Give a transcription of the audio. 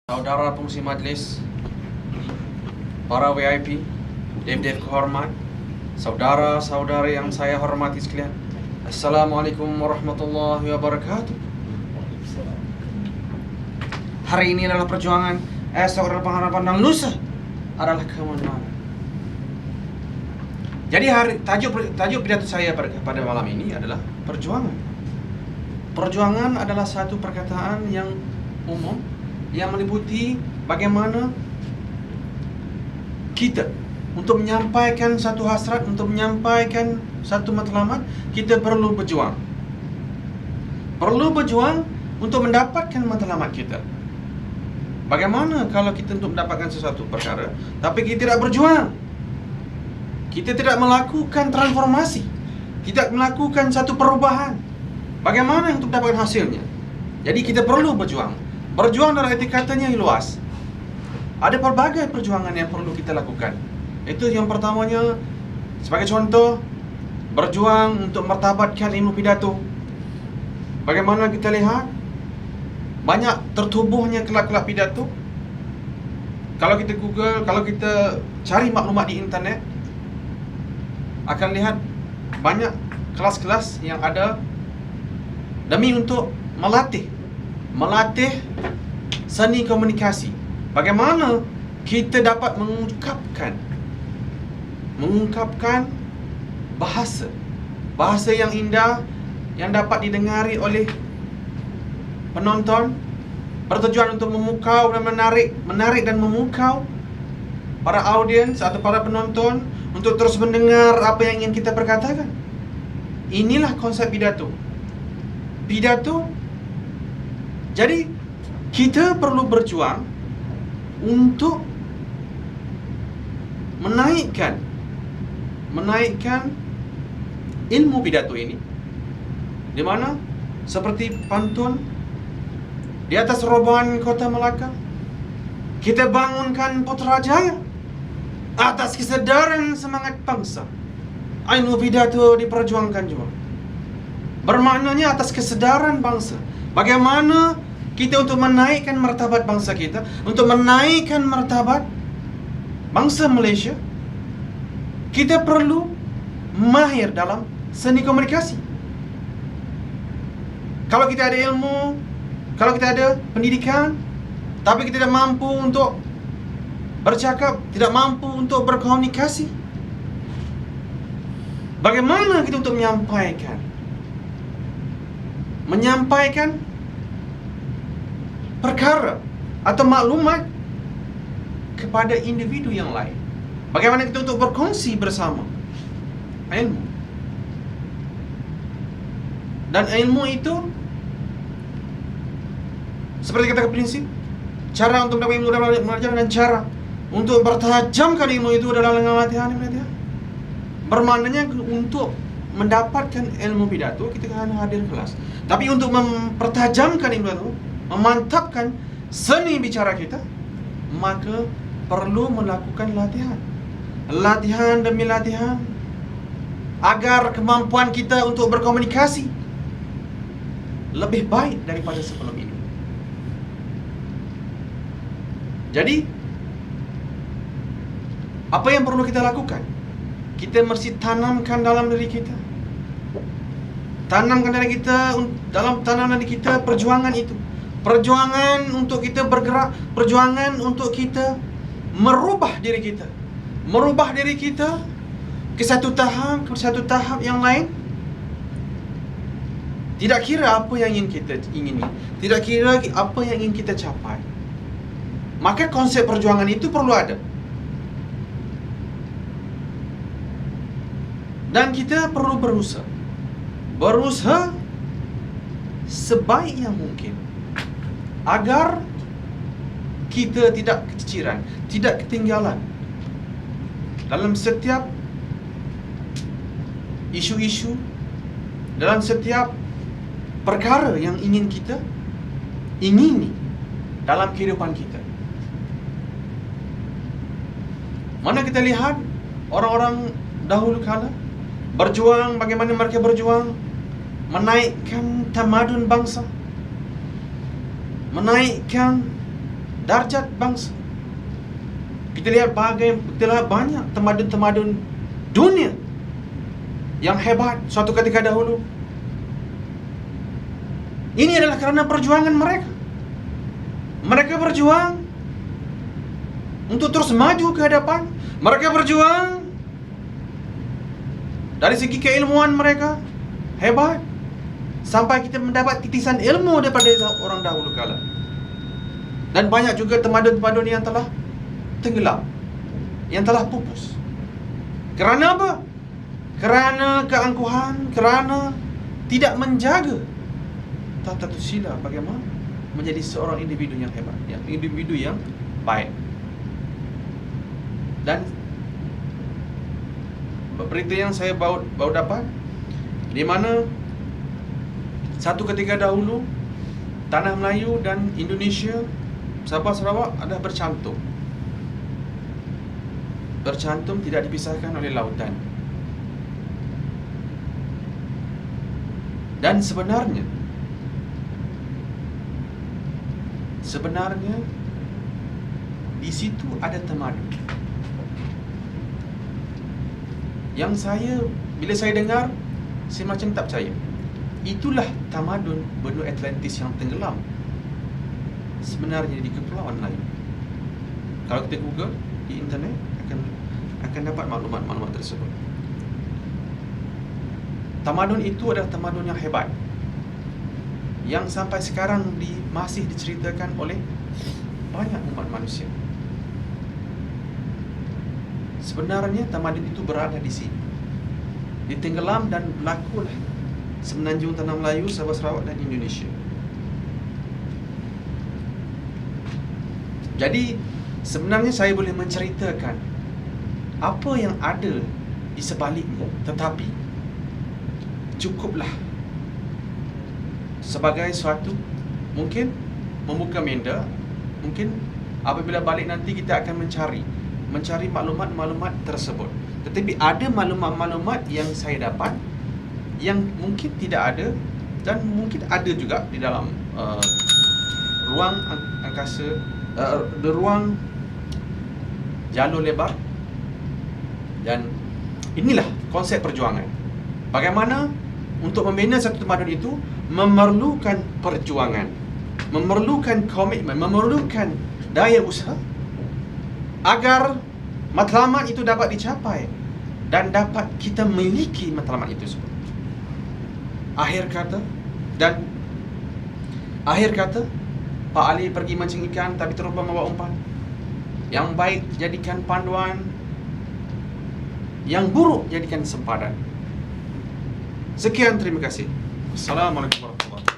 Saudara pengurus majlis, para VIP, dev-dev kehormat, saudara-saudari yang saya hormati sekalian, Assalamualaikum warahmatullahi wabarakatuh. Hari ini adalah perjuangan, esok adalah pengharapan, dan lusa adalah kemenangan. Jadi tajuk pidato saya pada malam ini adalah perjuangan. Perjuangan adalah satu perkataan yang umum yang meliputi bagaimana kita untuk menyampaikan satu hasrat, untuk menyampaikan satu matlamat, kita perlu berjuang. Perlu berjuang untuk mendapatkan matlamat kita. Bagaimana kalau kita untuk mendapatkan sesuatu perkara, tapi kita tidak berjuang? Kita tidak melakukan transformasi, tidak melakukan satu perubahan. Bagaimana untuk mendapatkan hasilnya? Jadi kita perlu berjuang. Berjuang dalam arti katanya yang luas. Ada pelbagai perjuangan yang perlu kita lakukan. Itu yang pertamanya, sebagai contoh, berjuang untuk martabatkan ilmu pidato. Bagaimana kita lihat banyak tertubuhnya kelab-kelab pidato. Kalau kita Google, kalau kita cari maklumat di internet, akan lihat banyak kelas-kelas yang ada demi untuk melatih seni komunikasi. Bagaimana kita dapat mengungkapkan bahasa yang indah yang dapat didengari oleh penonton, bertujuan untuk memukau dan menarik dan memukau para audiens atau para penonton untuk terus mendengar apa yang ingin kita perkatakan. Inilah konsep pidato. Jadi kita perlu berjuang untuk menaikkan ilmu pidato ini, di mana seperti pantun di atas robohan kota Melaka, kita bangunkan Putrajaya atas kesadaran semangat bangsa. Ilmu pidato diperjuangkan juga, bermaknanya atas kesadaran bangsa. Bagaimana kita untuk menaikkan martabat bangsa kita, untuk menaikkan martabat bangsa Malaysia, kita perlu mahir dalam seni komunikasi. Kalau kita ada ilmu, kalau kita ada pendidikan, tapi kita tidak mampu untuk bercakap, tidak mampu untuk berkomunikasi, bagaimana kita untuk menyampaikan perkara atau maklumat kepada individu yang lain? Bagaimana kita untuk berkongsi bersama ilmu? Dan ilmu itu seperti kata prinsip, cara untuk mendapat ilmu dalam mengajar dan cara untuk bertajamkan ilmu itu adalah dengan latihan. Bermaknanya untuk mendapatkan ilmu pidato kita akan hadir kelas. Tapi untuk mempertajamkan ilmu itu, memantapkan seni bicara kita, maka perlu melakukan latihan demi latihan, agar kemampuan kita untuk berkomunikasi lebih baik daripada sebelum ini. Jadi apa yang perlu kita lakukan? Kita mesti tanamkan dalam diri kita, perjuangan itu. Perjuangan untuk kita bergerak, perjuangan untuk kita merubah diri kita ke satu tahap yang lain. Tidak kira apa yang ingin kita ingini, tidak kira apa yang ingin kita capai, maka konsep perjuangan itu perlu ada. Dan kita perlu berusaha sebaik yang mungkin agar kita tidak keciciran, tidak ketinggalan dalam setiap isu-isu, dalam setiap perkara yang ingin kita ingini dalam kehidupan kita. Mana kita lihat orang-orang dahulu kala berjuang, bagaimana mereka berjuang menaikkan tamadun bangsa, menaikkan darjat bangsa. Kita lihat banyak tamadun-tamadun dunia yang hebat suatu ketika dahulu. Ini adalah kerana perjuangan mereka. Mereka berjuang untuk terus maju ke hadapan. Mereka berjuang dari segi keilmuan mereka hebat, sampai kita mendapat titisan ilmu daripada orang dahulu kala. Dan banyak juga tamadun-tamadun yang telah tenggelam, yang telah pupus. Kerana apa? Kerana keangkuhan, kerana tidak menjaga tata sila bagaimana menjadi seorang individu yang hebat, individu yang baik. Dan berita yang saya baru dapat, di mana satu ketika dahulu tanah Melayu dan Indonesia, Sabah Sarawak ada bercantum tidak dipisahkan oleh lautan. Dan sebenarnya di situ ada tamadun yang bila saya dengar, saya macam tak percaya. Itulah tamadun benua Atlantis yang tenggelam sebenarnya di Kepulauan Melayu. Kalau kita Google di internet akan dapat maklumat tersebut. Tamadun itu adalah tamadun yang hebat, yang sampai sekarang masih diceritakan oleh banyak umat manusia. Sebenarnya tamadun itu berada di sini, ditenggelam dan berlakulah semenanjung tanah Melayu, Sabah Sarawak dan Indonesia. Jadi sebenarnya saya boleh menceritakan apa yang ada di sebaliknya, tetapi cukuplah sebagai suatu mungkin membuka minda. Mungkin apabila balik nanti kita akan mencari maklumat-maklumat tersebut. Tetapi ada maklumat-maklumat yang saya dapat yang mungkin tidak ada, dan mungkin ada juga di dalam ruang angkasa, ruang jalur lebar. Dan inilah konsep perjuangan. Bagaimana untuk membina satu tamadun itu memerlukan perjuangan, memerlukan komitmen, memerlukan daya usaha agar matlamat itu dapat dicapai dan dapat kita miliki matlamat itu semua. Akhir kata, Pak Ali pergi mancing ikan tapi terlupa membawa umpan. Yang baik jadikan panduan, yang buruk jadikan sempadan. Sekian, terima kasih. Assalamualaikum warahmatullahi wabarakatuh.